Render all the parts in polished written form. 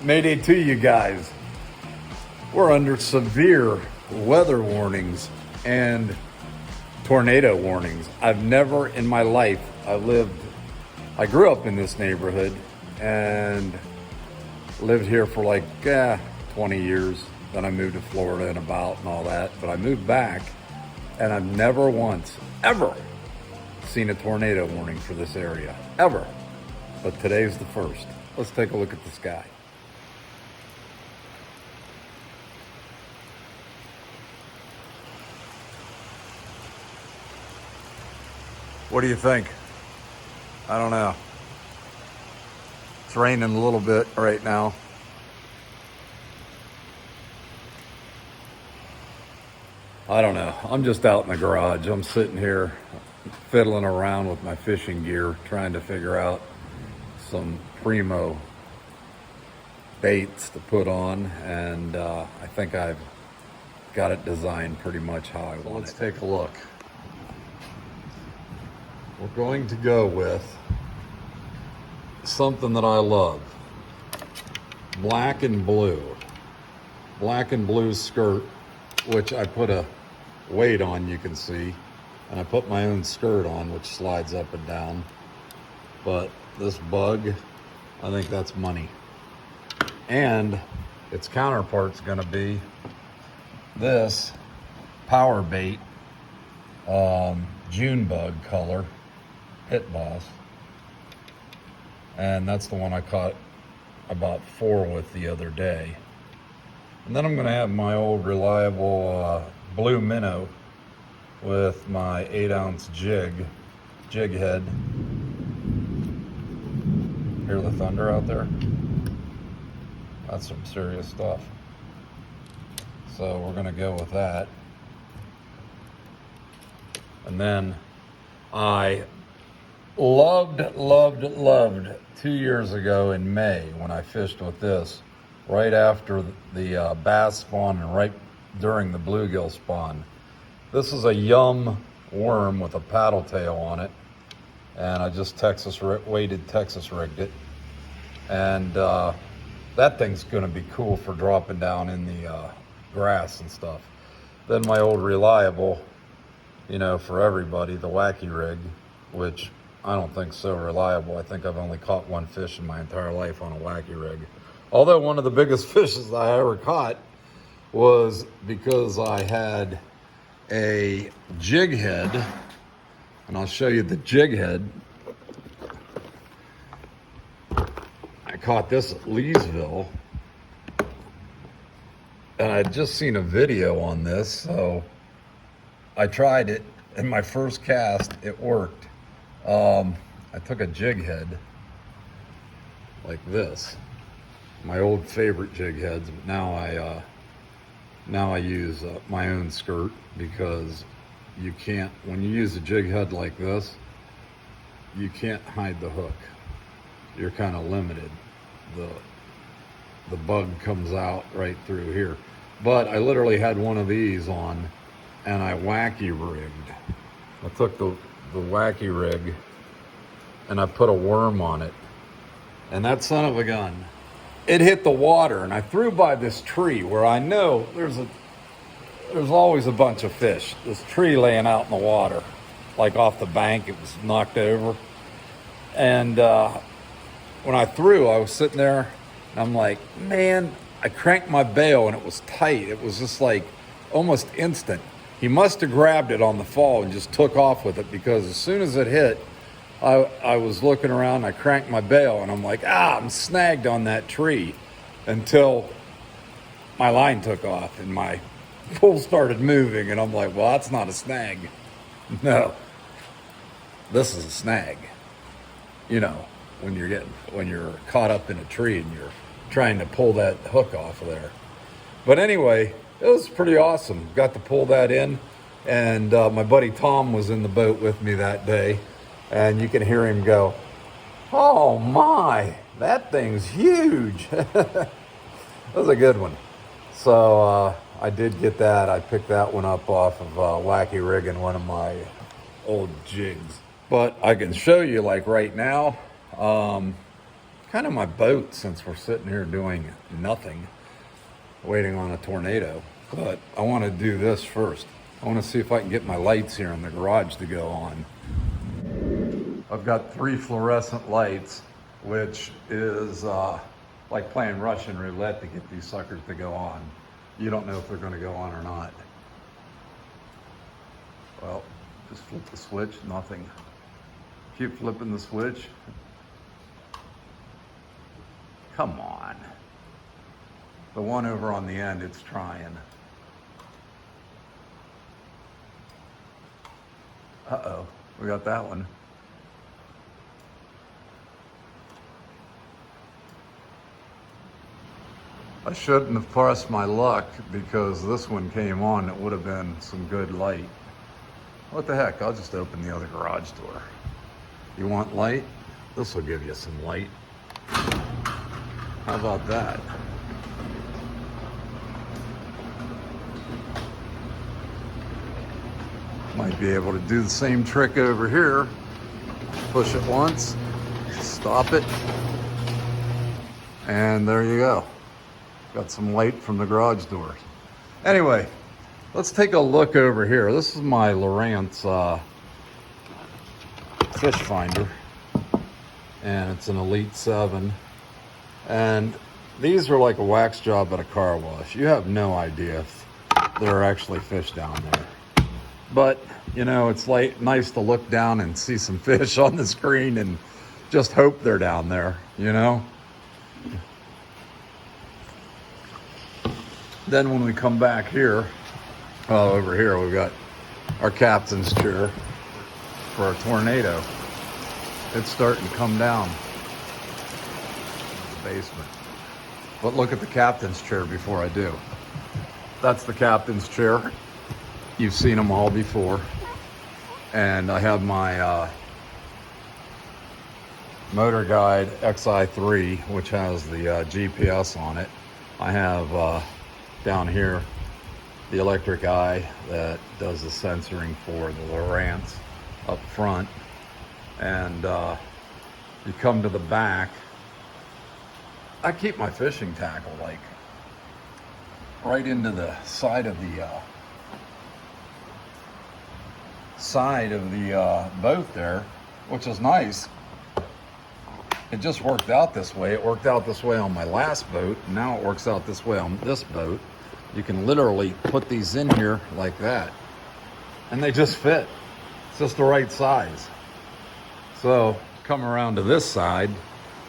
Mayday to you guys. We're under severe weather warnings and tornado warnings. I've never in my life, I grew up in this neighborhood and lived here for like 20 years. Then I moved to Florida and all that. But I moved back and I've never once, ever seen a tornado warning for this area, ever. But today's the first. Let's take a look at the sky. What do you think? I don't know. It's raining a little bit right now. I don't know. I'm just out in the garage. I'm sitting here fiddling around with my fishing gear, trying to figure out some primo baits to put on, and I think I've got it designed pretty much how I want it. Let's take a look. We're going to go with something that I love. Black and blue. Black and blue skirt, which I put a weight on, you can see. And I put my own skirt on, which slides up and down. But this bug, I think that's money. And its counterpart's gonna be this power bait, June bug color. Pit Boss, and that's the one I caught about 4 with the other day. And then I'm going to have my old reliable blue minnow with my 8-ounce jig head. Hear the thunder out there? That's some serious stuff. So we're going to go with that. And then I loved 2 years ago in May when I fished with this, right after the bass spawn and right during the bluegill spawn. This is a yum worm with a paddle tail on it, and I just weighted Texas rigged it, and that thing's gonna be cool for dropping down in the grass and stuff. Then my old reliable, for everybody, the Wacky Rig, which I don't think so reliable. I think I've only caught one fish in my entire life on a Wacky Rig. Although one of the biggest fishes I ever caught was because I had a jig head, and I'll show you the jig head. I caught this at Leesville, and I'd just seen a video on this, so I tried it. In my first cast, it worked. I took a jig head like this, my old favorite jig heads, but now I use my own skirt, because you can't, when you use a jig head like this, you can't hide the hook. You're kind of limited. The bug comes out right through here. But I literally had one of these on, and I wacky rigged. I took the Wacky Rig and I put a worm on it, and that son of a gun, it hit the water, and I threw by this tree where I know there's always a bunch of fish. This tree laying out in the water, like off the bank, it was knocked over. And when I threw, I was sitting there and I'm like, man, I cranked my bail and it was tight. It was just like almost instant. He must have grabbed it on the fall and just took off with it, because as soon as it hit, I was looking around, I cranked my bail, and I'm like, I'm snagged on that tree, until my line took off and my pole started moving, and I'm like, well, that's not a snag. No, this is a snag. When you're caught up in a tree and you're trying to pull that hook off of there. But anyway, it was pretty awesome. Got to pull that in, and my buddy Tom was in the boat with me that day, and you can hear him go, oh my, that thing's huge. That was a good one. So I did get that. I picked that one up off of Wacky Rig in one of my old jigs. But I can show you, like right now, kind kind of my boat since we're sitting here doing nothing, waiting on a tornado. But I want to do this first. I want to see if I can get my lights here in the garage to go on. I've got 3 fluorescent lights, which is like playing Russian roulette to get these suckers to go on. You don't know if they're going to go on or not. Well, just flip the switch, nothing. Keep flipping the switch. Come on. The one over on the end, it's trying. Uh-oh, we got that one. I shouldn't have pressed my luck because this one came on. It would have been some good light. What the heck, I'll just open the other garage door. You want light? This will give you some light. How about that? Might be able to do the same trick over here. Push it once, stop it, and there you go. Got some light from the garage doors. Anyway, let's take a look over here. This is my Lowrance fish finder, and it's an Elite 7. And these are like a wax job at a car wash. You have no idea if there are actually fish down there. But, you know, it's like nice to look down and see some fish on the screen and just hope they're down there, you know? Then when we come back here, over here, we've got our captain's chair for a tornado. It's starting to come down in the basement. But look at the captain's chair before I do. That's the captain's chair. You've seen them all before. And I have my Motor Guide Xi3, which has the GPS on it. I have down here the electric eye that does the sensoring for the Lowrance up front. And you come to the back. I keep my fishing tackle like right into the side of the boat there, which is nice. It just worked out this way. It worked out this way on my last boat. And now it works out this way on this boat. You can literally put these in here like that, and they just fit. It's just the right size. So come around to this side.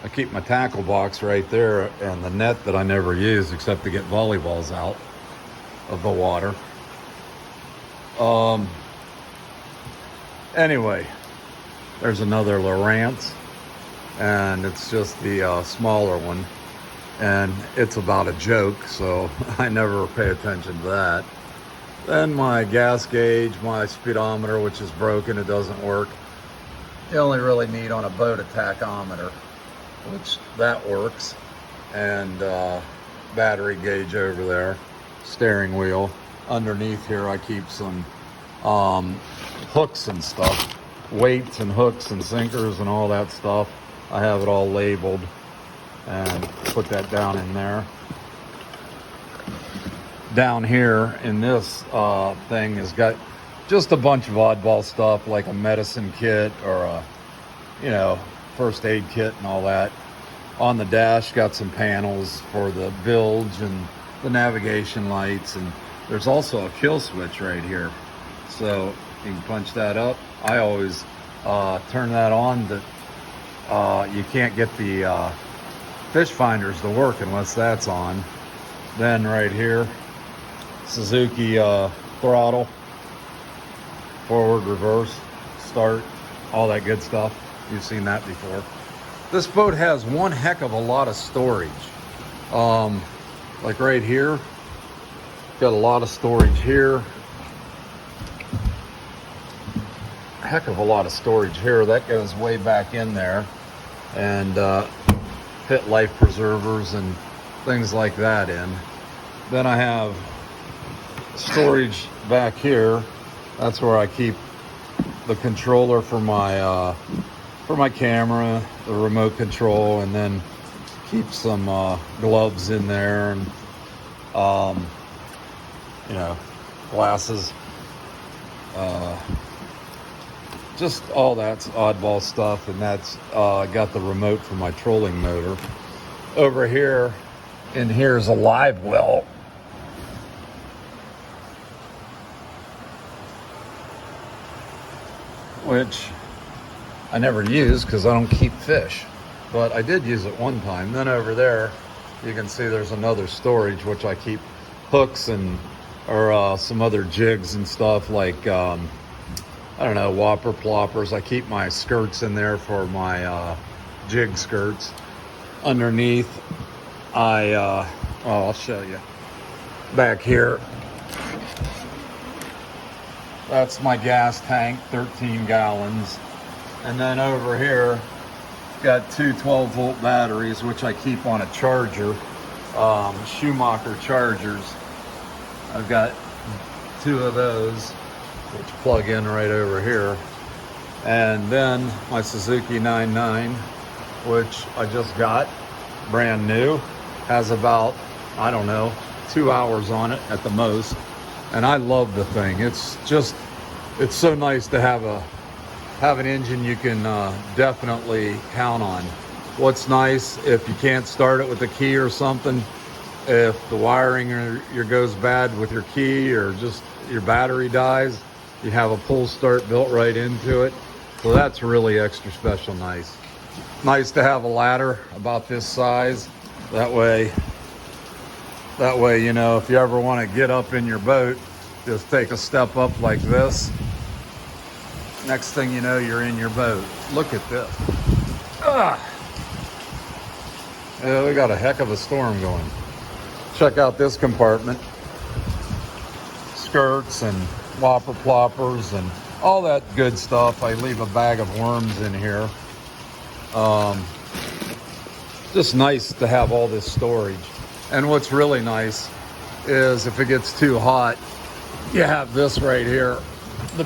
I keep my tackle box right there and the net that I never use except to get volleyballs out of the water. Anyway, there's another Lowrance, and it's just the smaller one, and it's about a joke, so I never pay attention to that. Then my gas gauge, my speedometer, which is broken, it doesn't work. You only really need on a boat a tachometer, which that works, and battery gauge over there, steering wheel. Underneath here I keep some hooks and stuff, weights and hooks and sinkers and all that stuff. I have it all labeled and put that down in there. Down here in this thing has got just a bunch of oddball stuff like a medicine kit or a, you know, first aid kit and all that. On the dash, got some panels for the bilge and the navigation lights, and there's also a kill switch right here. So you can punch that up. I always turn that on. That you can't get the fish finders to work unless that's on. Then right here, Suzuki throttle, forward, reverse, start, all that good stuff. You've seen that before. This boat has one heck of a lot of storage. Like right here, got a lot of storage here. Heck of a lot of storage here. That goes way back in there, and fit life preservers and things like that in. Then I have storage back here. That's where I keep the controller for my camera the remote control, and then keep some gloves in there, and you know, glasses, just all that's oddball stuff. And that's got the remote for my trolling motor. Over here, and here's a live well, which I never use because I don't keep fish, but I did use it one time. Then over there you can see there's another storage, which I keep hooks and or some other jigs and stuff, like I don't know, whopper ploppers. I keep my skirts in there for my jig skirts. Underneath, I'll show you back here. That's my gas tank, 13 gallons. And then over here, got two 12-volt batteries, which I keep on a charger, Schumacher chargers. I've got two of those, which plug in right over here. And then my Suzuki 99, which I just got, brand new, has about, I don't know, 2 hours on it at the most. And I love the thing. It's so nice to have an engine you can definitely count on. What's nice, if you can't start it with a key or something, if the wiring goes bad with your key, or just your battery dies, you have a pull start built right into it. So that's really extra special nice. Nice to have a ladder about this size. That way, you know, if you ever want to get up in your boat, just take a step up like this. Next thing you know, you're in your boat. Look at this. Yeah, we got a heck of a storm going. Check out this compartment. Skirts and whopper ploppers and all that good stuff. I leave a bag of worms in here. Just nice to have all this storage. And what's really nice is if it gets too hot, you have this right here, the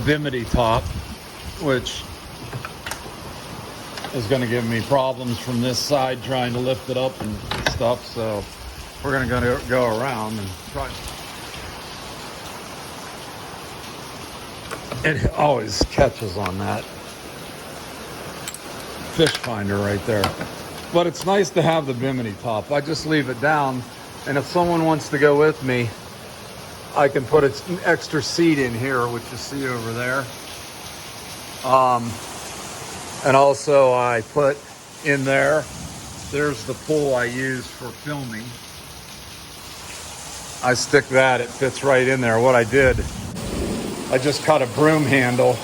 Bimini top, which is going to give me problems from this side trying to lift it up and stuff. So we're going to go around and try. It always catches on that fish finder right there. But it's nice to have the Bimini top. I just leave it down, and if someone wants to go with me, I can put an extra seat in here, which you see over there. And also I put in there's the pole I use for filming. I stick that, it fits right in there. What I did, I just cut a broom handle,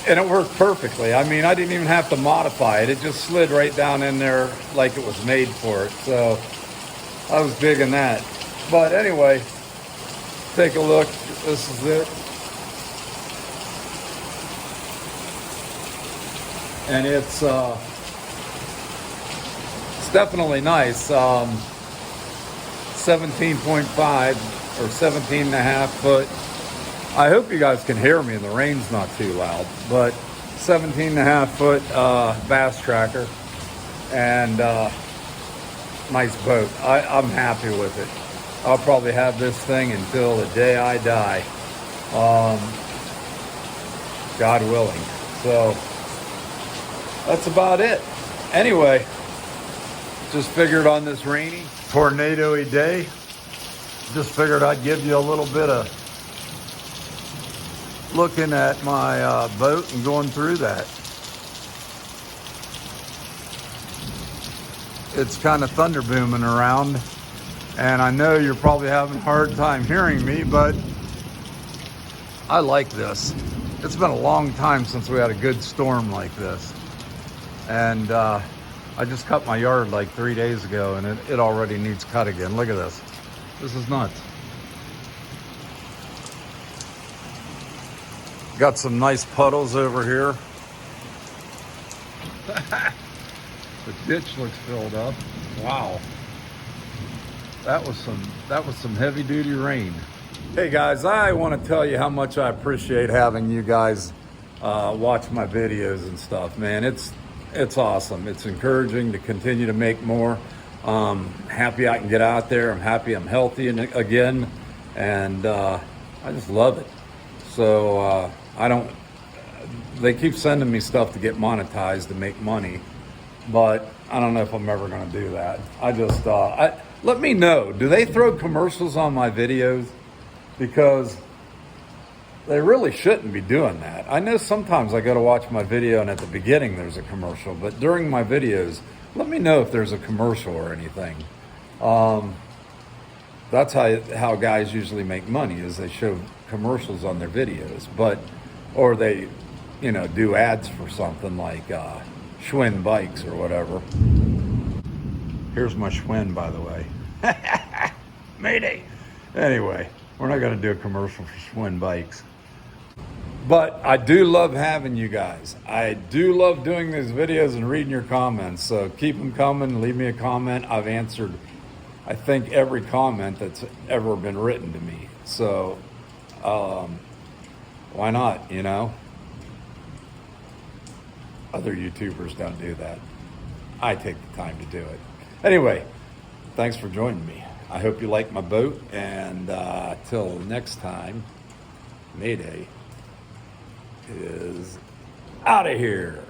and it worked perfectly. I mean, I didn't even have to modify it. It just slid right down in there like it was made for it. So I was digging that. But anyway, take a look. This is it. And it's definitely nice. 17.5 or 17 and a half foot. I hope you guys can hear me and the rain's not too loud, but 17 and a half foot bass tracker, and nice boat. I'm happy with it. I'll probably have this thing until the day I die, God willing. So that's about it. Anyway, just figured on this rainy, tornado-y day, just figured I'd give you a little bit of looking at my boat and going through that. It's kind of thunder booming around, and I know you're probably having a hard time hearing me, but I like this. It's been a long time since we had a good storm like this. And I just cut my yard like 3 days ago, and it already needs cut again. Look at this. This is nuts. Got some nice puddles over here. The ditch looks filled up. Wow. That was some heavy duty rain. Hey guys, I want to tell you how much I appreciate having you guys watch my videos and stuff, man. It's awesome. It's encouraging to continue to make more. Happy I can get out there. I'm happy I'm healthy again, and I just love it. So I don't. They keep sending me stuff to get monetized to make money, but I don't know if I'm ever going to do that. Let me know. Do they throw commercials on my videos? Because they really shouldn't be doing that. I know sometimes I go to watch my video and at the beginning there's a commercial, but during my videos, let me know if there's a commercial or anything. That's how guys usually make money, is they show commercials on their videos, or they, do ads for something like Schwinn bikes or whatever. Here's my Schwinn, by the way. Mayday. Anyway, we're not going to do a commercial for Schwinn bikes. But I do love having you guys. I do love doing these videos and reading your comments. So keep them coming. Leave me a comment. I've answered, I think, every comment that's ever been written to me. So why not, Other YouTubers don't do that. I take the time to do it. Anyway, thanks for joining me. I hope you like my boat, and till next time, Mayday is out of here.